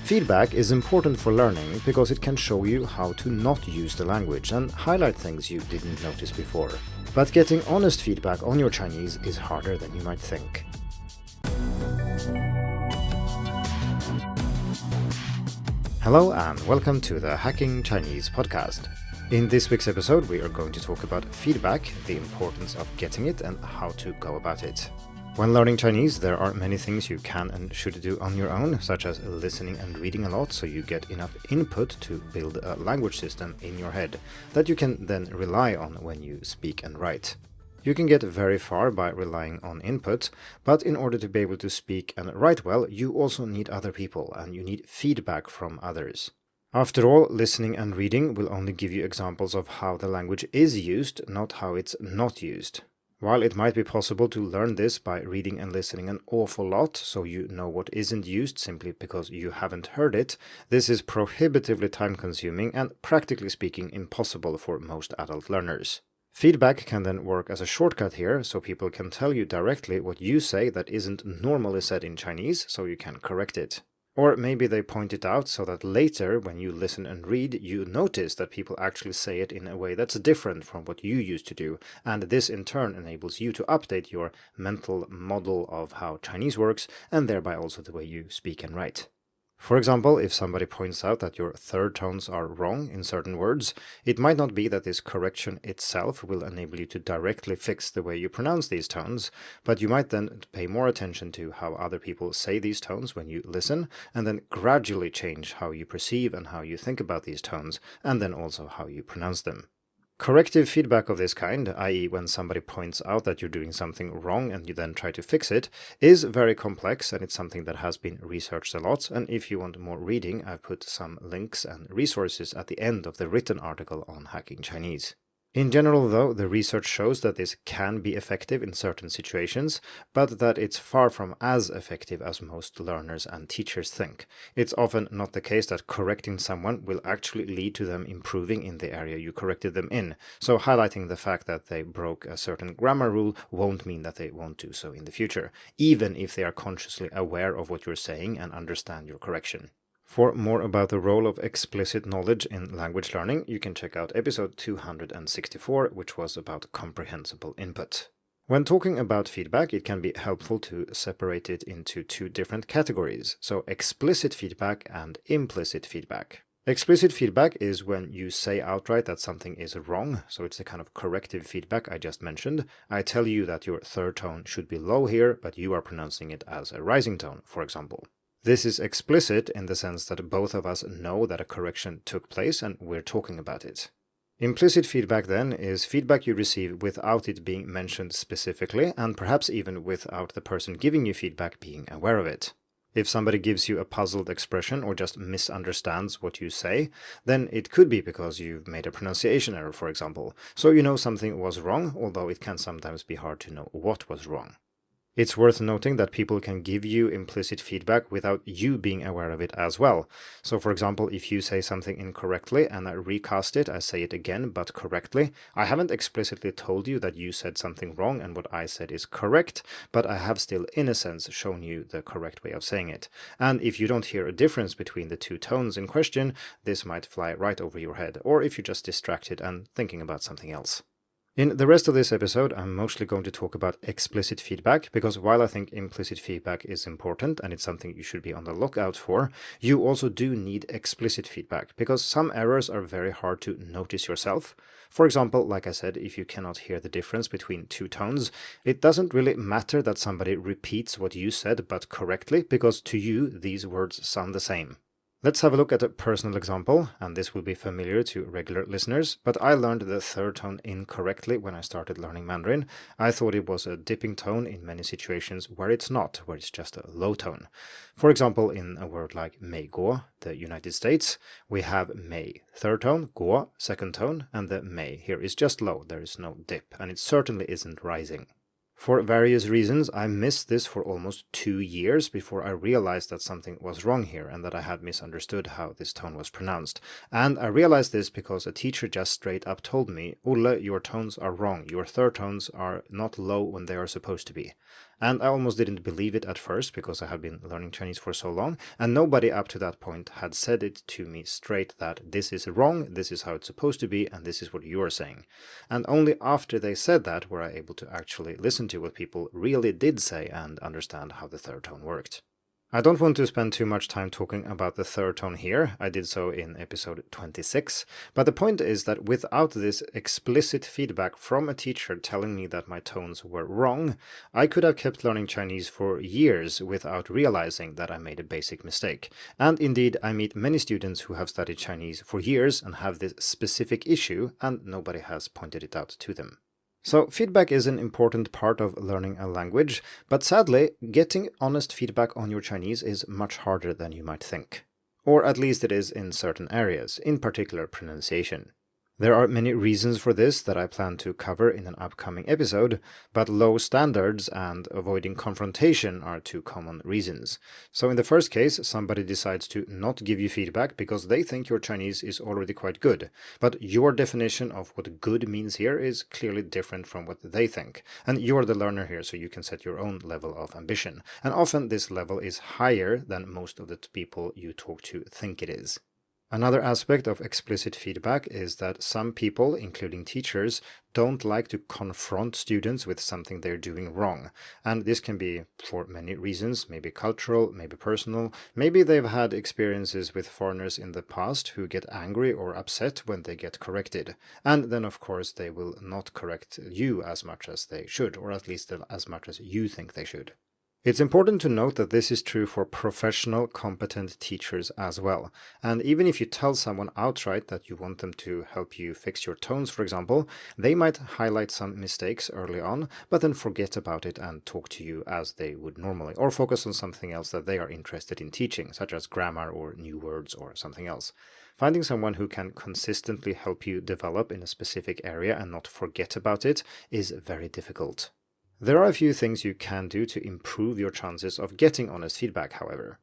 Feedback is important for learning because it can show you how to not use the language and highlight things you didn't notice before. But getting honest feedback on your Chinese is harder than you might think. Hello and welcome to the Hacking Chinese podcast. In this week's episode, we are going to talk about feedback, the importance of getting it, and how to go about it. When learning Chinese, there are many things you can and should do on your own, such as listening and reading a lot so you get enough input to build a language system in your head that you can then rely on when you speak and write. You can get very far by relying on input, but in order to be able to speak and write well, you also need other people and you need feedback from others. After all, listening and reading will only give you examples of how the language is used, not how it's not used. While it might be possible to learn this by reading and listening an awful lot, so you know what isn't used simply because you haven't heard it, this is prohibitively time-consuming and, practically speaking, impossible for most adult learners. Feedback can then work as a shortcut here, so people can tell you directly what you say that isn't normally said in Chinese, so you can correct it. Or maybe they point it out so that later, when you listen and read, you notice that people actually say it in a way that's different from what you used to do, and this in turn enables you to update your mental model of how Chinese works, and thereby also the way you speak and write. For example, if somebody points out that your third tones are wrong in certain words, it might not be that this correction itself will enable you to directly fix the way you pronounce these tones, but you might then pay more attention to how other people say these tones when you listen, and then gradually change how you perceive and how you think about these tones, and then also how you pronounce them. Corrective feedback of this kind, i.e. when somebody points out that you're doing something wrong and you then try to fix it, is very complex and it's something that has been researched a lot, and if you want more reading, I've put some links and resources at the end of the written article on Hacking Chinese. In general, though, the research shows that this can be effective in certain situations, but that it's far from as effective as most learners and teachers think. It's often not the case that correcting someone will actually lead to them improving in the area you corrected them in, so highlighting the fact that they broke a certain grammar rule won't mean that they won't do so in the future, even if they are consciously aware of what you're saying and understand your correction. For more about the role of explicit knowledge in language learning, you can check out episode 264, which was about comprehensible input. When talking about feedback, it can be helpful to separate it into two different categories, so explicit feedback and implicit feedback. Explicit feedback is when you say outright that something is wrong, so it's the kind of corrective feedback I just mentioned. I tell you that your third tone should be low here, but you are pronouncing it as a rising tone, for example. This is explicit in the sense that both of us know that a correction took place and we're talking about it. Implicit feedback then is feedback you receive without it being mentioned specifically and perhaps even without the person giving you feedback being aware of it. If somebody gives you a puzzled expression or just misunderstands what you say, then it could be because you've made a pronunciation error, for example, so you know something was wrong, although it can sometimes be hard to know what was wrong. It's worth noting that people can give you implicit feedback without you being aware of it as well. So for example, if you say something incorrectly and I recast it, I say it again but correctly, I haven't explicitly told you that you said something wrong and what I said is correct, but I have still in a sense shown you the correct way of saying it. And if you don't hear a difference between the two tones in question, this might fly right over your head, or if you're just distracted and thinking about something else. In the rest of this episode, I'm mostly going to talk about explicit feedback, because while I think implicit feedback is important and it's something you should be on the lookout for, you also do need explicit feedback, because some errors are very hard to notice yourself. For example, like I said, if you cannot hear the difference between two tones, it doesn't really matter that somebody repeats what you said but correctly, because to you these words sound the same. Let's have a look at a personal example, and this will be familiar to regular listeners, but I learned the third tone incorrectly when I started learning Mandarin. I thought it was a dipping tone in many situations where it's not, where it's just a low tone. For example, in a word like 美国, the United States, we have 美, third tone, 国, second tone, and the 美 here is just low, there is no dip, and it certainly isn't rising. For various reasons, I missed this for almost 2 years before I realized that something was wrong here and that I had misunderstood how this tone was pronounced. And I realized this because a teacher just straight up told me, Olle, your tones are wrong. Your third tones are not low when they are supposed to be. And I almost didn't believe it at first because I had been learning Chinese for so long, and nobody up to that point had said it to me straight that this is wrong, this is how it's supposed to be, and this is what you're saying. And only after they said that were I able to actually listen to what people really did say and understand how the third tone worked. I don't want to spend too much time talking about the third tone here, I did so in episode 26, but the point is that without this explicit feedback from a teacher telling me that my tones were wrong, I could have kept learning Chinese for years without realizing that I made a basic mistake. And indeed, I meet many students who have studied Chinese for years and have this specific issue, and nobody has pointed it out to them. So feedback is an important part of learning a language, but sadly, getting honest feedback on your Chinese is much harder than you might think. Or at least it is in certain areas, in particular pronunciation. There are many reasons for this that I plan to cover in an upcoming episode, but low standards and avoiding confrontation are two common reasons. So in the first case, somebody decides to not give you feedback because they think your Chinese is already quite good, but your definition of what good means here is clearly different from what they think, and you're the learner here, so you can set your own level of ambition, and often this level is higher than most of the people you talk to think it is. Another aspect of explicit feedback is that some people, including teachers, don't like to confront students with something they're doing wrong. And this can be for many reasons, maybe cultural, maybe personal. Maybe they've had experiences with foreigners in the past who get angry or upset when they get corrected. And then, of course, they will not correct you as much as they should, or at least as much as you think they should. It's important to note that this is true for professional, competent teachers as well. And even if you tell someone outright that you want them to help you fix your tones, for example, they might highlight some mistakes early on, but then forget about it and talk to you as they would normally, or focus on something else that they are interested in teaching, such as grammar or new words or something else. Finding someone who can consistently help you develop in a specific area and not forget about it is very difficult. There are a few things you can do to improve your chances of getting honest feedback, however.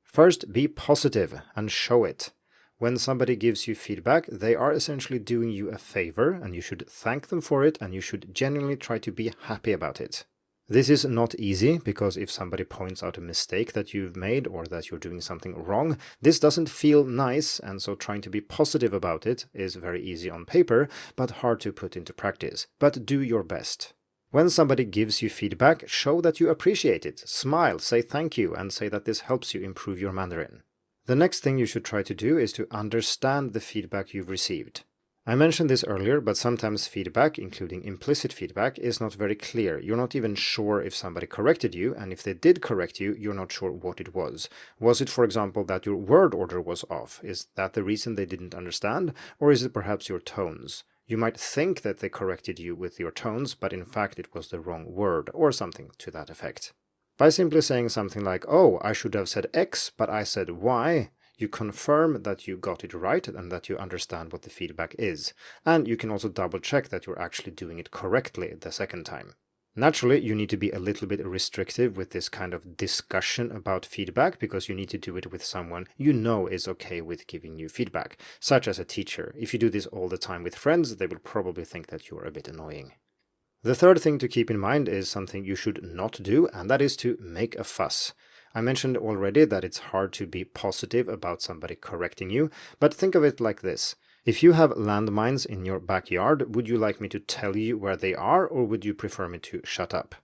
First, be positive and show it. When somebody gives you feedback, they are essentially doing you a favor, and you should thank them for it, and you should genuinely try to be happy about it. This is not easy, because if somebody points out a mistake that you've made or that you're doing something wrong, this doesn't feel nice, and so trying to be positive about it is very easy on paper, but hard to put into practice. But do your best. When somebody gives you feedback, show that you appreciate it, smile, say thank you, and say that this helps you improve your Mandarin. The next thing you should try to do is to understand the feedback you've received. I mentioned this earlier, but sometimes feedback, including implicit feedback, is not very clear. You're not even sure if somebody corrected you, and if they did correct you, you're not sure what it was. Was it, for example, that your word order was off? Is that the reason they didn't understand? Or is it perhaps your tones? You might think that they corrected you with your tones, but in fact it was the wrong word, or something to that effect. By simply saying something like, "Oh, I should have said X, but I said Y," you confirm that you got it right and that you understand what the feedback is. And you can also double check that you're actually doing it correctly the second time. Naturally, you need to be a little bit restrictive with this kind of discussion about feedback, because you need to do it with someone you know is okay with giving you feedback, such as a teacher. If you do this all the time with friends, they will probably think that you're a bit annoying. The third thing to keep in mind is something you should not do, and that is to make a fuss. I mentioned already that it's hard to be positive about somebody correcting you, but think of it like this. If you have landmines in your backyard, would you like me to tell you where they are, or would you prefer me to shut up?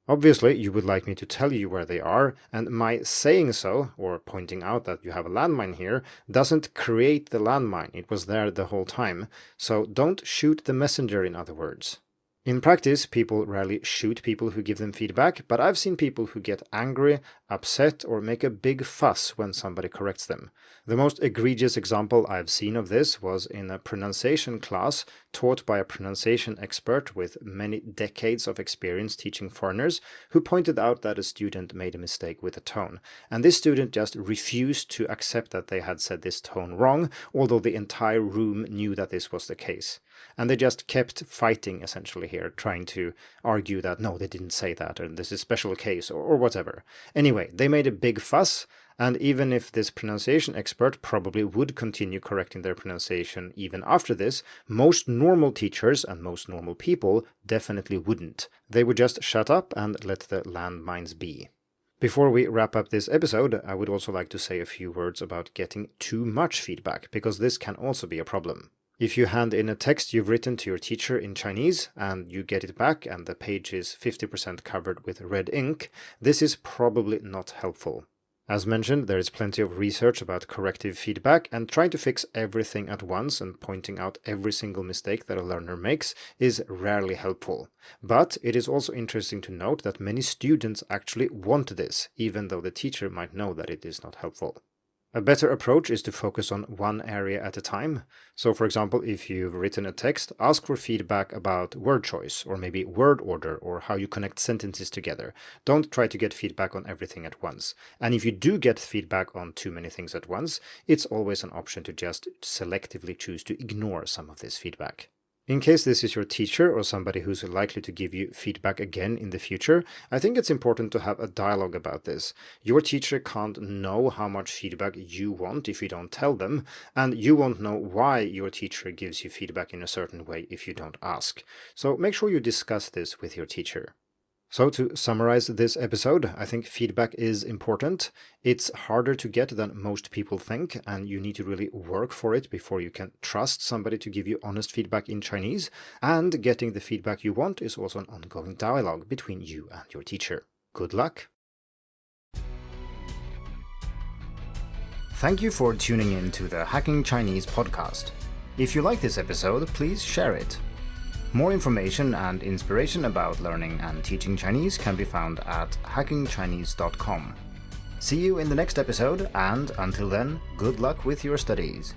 Obviously, you would like me to tell you where they are, and my saying so, or pointing out that you have a landmine here, doesn't create the landmine. It was there the whole time. So don't shoot the messenger, in other words. In practice, people rarely shoot people who give them feedback, but I've seen people who get angry, upset, or make a big fuss when somebody corrects them. The most egregious example I've seen of this was in a pronunciation class taught by a pronunciation expert with many decades of experience teaching foreigners, who pointed out that a student made a mistake with a tone. And this student just refused to accept that they had said this tone wrong, although the entire room knew that this was the case. And they just kept fighting, essentially, here, trying to argue that, no, they didn't say that, or this is a special case, or whatever. Anyway, they made a big fuss, And even if this pronunciation expert probably would continue correcting their pronunciation even after this, most normal teachers and most normal people definitely wouldn't. They would just shut up and let the landmines be. Before we wrap up this episode, I would also like to say a few words about getting too much feedback, because this can also be a problem. If you hand in a text you've written to your teacher in Chinese and you get it back and the page is 50% covered with red ink, this is probably not helpful. As mentioned, there is plenty of research about corrective feedback, and trying to fix everything at once and pointing out every single mistake that a learner makes is rarely helpful. But it is also interesting to note that many students actually want this, even though the teacher might know that it is not helpful. A better approach is to focus on one area at a time. So for example, if you've written a text, ask for feedback about word choice, or maybe word order, or how you connect sentences together. Don't try to get feedback on everything at once. And if you do get feedback on too many things at once, it's always an option to just selectively choose to ignore some of this feedback. In case this is your teacher or somebody who's likely to give you feedback again in the future, I think it's important to have a dialogue about this. Your teacher can't know how much feedback you want if you don't tell them, and you won't know why your teacher gives you feedback in a certain way if you don't ask. So make sure you discuss this with your teacher. So to summarize this episode, I think feedback is important. It's harder to get than most people think, and you need to really work for it before you can trust somebody to give you honest feedback in Chinese. And getting the feedback you want is also an ongoing dialogue between you and your teacher. Good luck! Thank you for tuning in to the Hacking Chinese podcast. If you like this episode, please share it. More information and inspiration about learning and teaching Chinese can be found at hackingchinese.com. See you in the next episode, and until then, good luck with your studies.